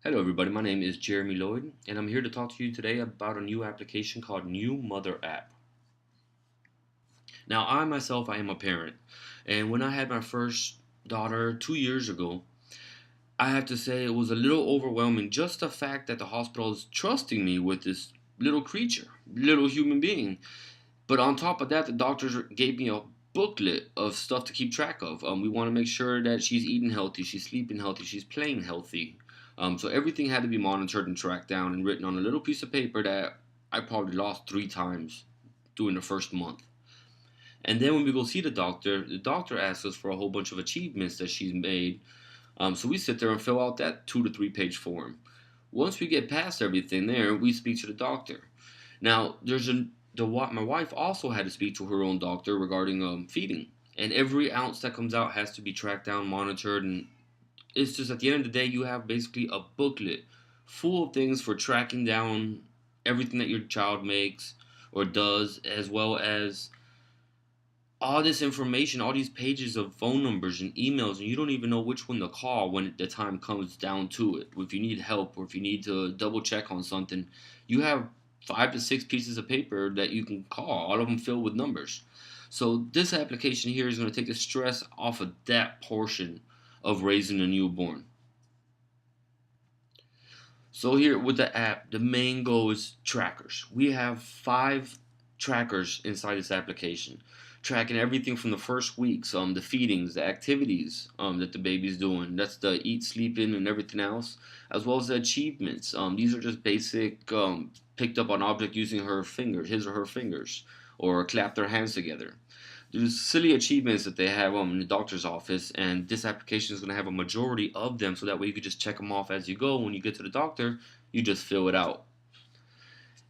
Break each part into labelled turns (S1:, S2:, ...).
S1: Hello, everybody. My name is Jeremy Lloyd, and I'm here to talk to you today about a new application called New Mother App. Now, I am a parent, and when I had my first daughter 2 years ago, I have to say it was a little overwhelming. Just the fact that the hospital is trusting me with this little creature, little human being. But on top of that, the doctors gave me a booklet of stuff to keep track of. We want to make sure that she's eating healthy, she's sleeping healthy, she's playing healthy. So everything had to be monitored and tracked down and written on a little piece of paper that I probably lost 3 times during the first month. And then when we go see the doctor asks us for a whole bunch of achievements that she's made. So we sit there and fill out that 2 to 3 page form. Once we get past everything there, we speak to the doctor. Now, my wife also had to speak to her own doctor regarding feeding, and every ounce that comes out has to be tracked down, monitored, and it's just at the end of the day, you have basically a booklet full of things for tracking down everything that your child makes or does, as well as all this information, all these pages of phone numbers and emails, and you don't even know which one to call when the time comes down to it. If you need help or if you need to double check on something, you have 5 to 6 pieces of paper that you can call, all of them filled with numbers. So this application here is going to take the stress off of that portion of raising a newborn. So here with the app, the main goal is trackers. We have 5 trackers inside this application, tracking everything from the first weeks, the feedings, the activities that the baby's doing. That's the eat, sleeping, and everything else, as well as the achievements. These are just basic picked up an object using her fingers, his or her fingers, or clap their hands together. There's silly achievements that they have in the doctor's office, and this application is going to have a majority of them, so that way you could just check them off as you go. When you get to the doctor, you just fill it out.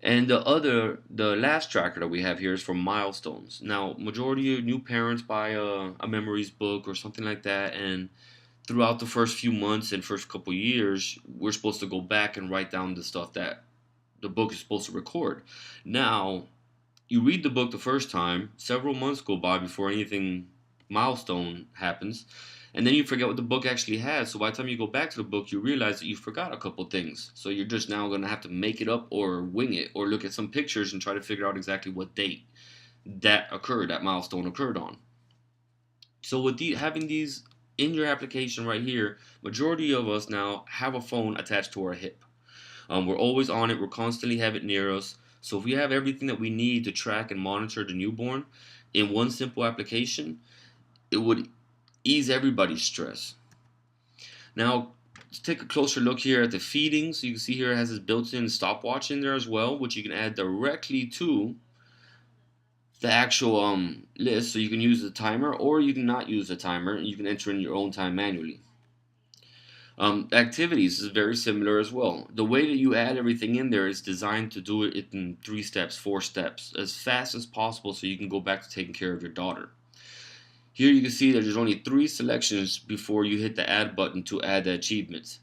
S1: And the last tracker that we have here is for milestones. Now, majority of new parents buy a memories book or something like that, and throughout the first few months and first couple years, we're supposed to go back and write down the stuff that the book is supposed to record. Now, you read the book the first time, several months go by before anything milestone happens, and then you forget what the book actually has. So by the time you go back to the book, you realize that you forgot a couple things. So you're just now going to have to make it up or wing it or look at some pictures and try to figure out exactly what date that milestone occurred on. So with having these in your application right here, majority of us now have a phone attached to our hip. We're always on it. We're constantly have it near us. So if we have everything that we need to track and monitor the newborn in one simple application, it would ease everybody's stress. Now, let's take a closer look here at the feeding. So you can see here it has this built-in stopwatch in there as well, which you can add directly to the actual list. So you can use the timer, or you can not use the timer, and you can enter in your own time manually. Activities is very similar as well. The way that you add everything in there is designed to do it in 3 steps, 4 steps, as fast as possible so you can go back to taking care of your daughter. Here you can see that there's only 3 selections before you hit the add button to add the achievements.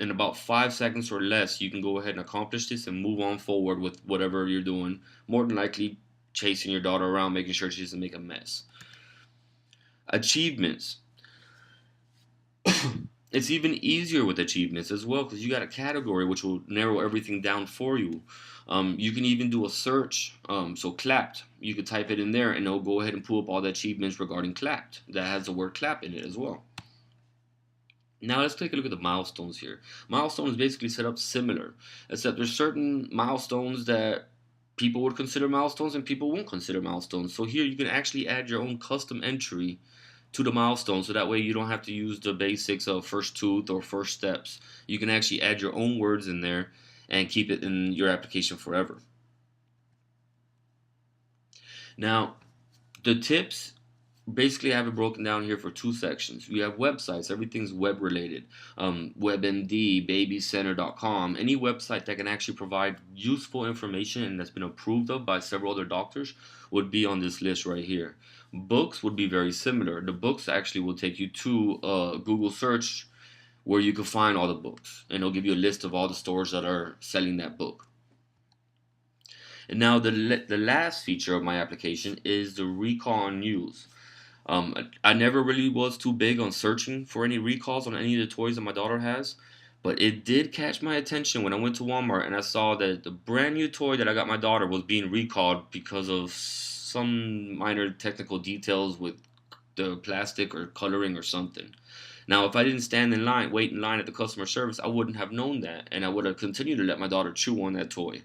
S1: In about 5 seconds or less, you can go ahead and accomplish this and move on forward with whatever you're doing. More than likely, chasing your daughter around, making sure she doesn't make a mess. Achievements. It's even easier with achievements as well because you got a category which will narrow everything down for you. You can even do a search. So clapped, you could type it in there and it'll go ahead and pull up all the achievements regarding clapped that has the word clap in it as well. Now let's take a look at the milestones here. Milestones is basically set up similar, except there's certain milestones that people would consider milestones and people won't consider milestones. So here you can actually add your own custom entry to the milestone, so that way you don't have to use the basics of first tooth or first steps. You can actually add your own words in there and keep it in your application forever. Now, the tips basically I have it broken down here for 2 sections. We have websites, everything's web related. WebMD, babycenter.com, any website that can actually provide useful information and that's been approved of by several other doctors would be on this list right here. Books would be very similar. The books actually will take you to Google search where you can find all the books, and it'll give you a list of all the stores that are selling that book. And now the last feature of my application is the recall news. I never really was too big on searching for any recalls on any of the toys that my daughter has, But it did catch my attention when I went to Walmart and I saw that the brand new toy that I got my daughter was being recalled because of some minor technical details with the plastic or coloring or something. Now, if I didn't wait in line at the customer service, I wouldn't have known that, and I would have continued to let my daughter chew on that toy.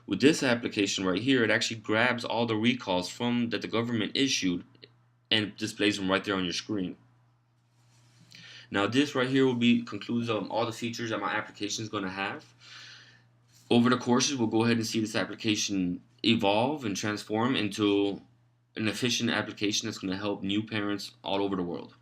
S1: With this application right here, it actually grabs all the recalls from that the government issued and displays them right there on your screen. Now, this right here will be concludes all the features that my application is going to have. Over the courses, we'll go ahead and see this application evolve and transform into an efficient application that's going to help new parents all over the world.